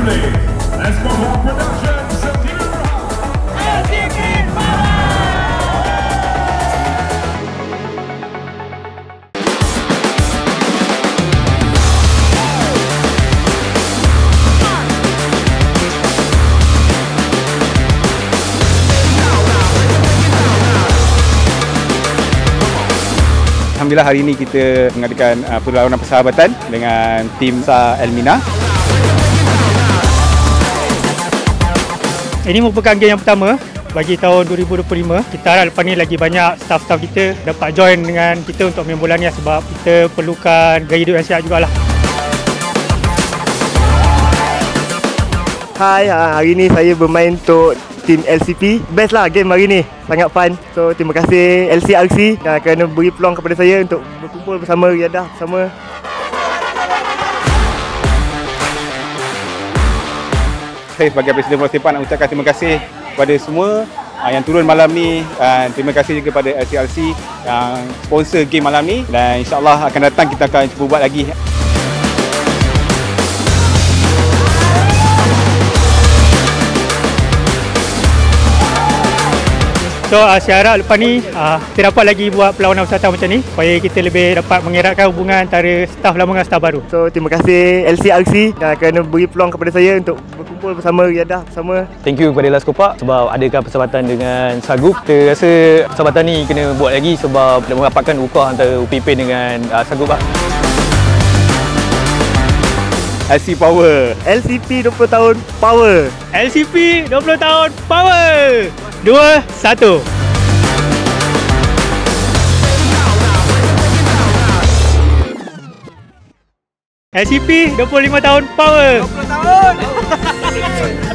assembly. Let's go for production. September LCP Alhamdulillah hari ini kita mengadakan perlawanan persahabatan dengan tim SAR Elmina. Ini merupakan game yang pertama bagi tahun 2025. Kita harap lepas ni lagi banyak staff-staff kita dapat join dengan kita untuk main bola ni sebab kita perlukan gaya hidup yang sihat jugalah. Hai, hari ni saya bermain untuk tim LCP. Best lah game hari ni, sangat fun. So terima kasih LCRC kerana beri peluang kepada saya untuk berkumpul bersama, riadah bersama. Saya sebagai Presiden Bola Sepak nak ucapkan terima kasih kepada semua yang turun malam ni, dan terima kasih juga kepada LCRC yang sponsor game malam ni, dan insyaAllah akan datang kita akan cuba buat lagi. So saya harap lepas ni kita dapat lagi buat perlawanan bersatan macam ni supaya kita lebih dapat mengeratkan hubungan antara staf lama dengan staf baru. So terima kasih LCRC kerana beri peluang kepada saya untuk berkumpul bersama, riadah bersama. Thank you kepada Laskopak sebab adakan persahabatan dengan Sagup. Kita rasa persahabatan ni kena buat lagi sebab merapatkan ukah antara UPP dengan Sagup lah. LC Power. LCP 20 tahun power. LCP 20 tahun power. 2, 1. LCP 25 tahun power. 20 tahun.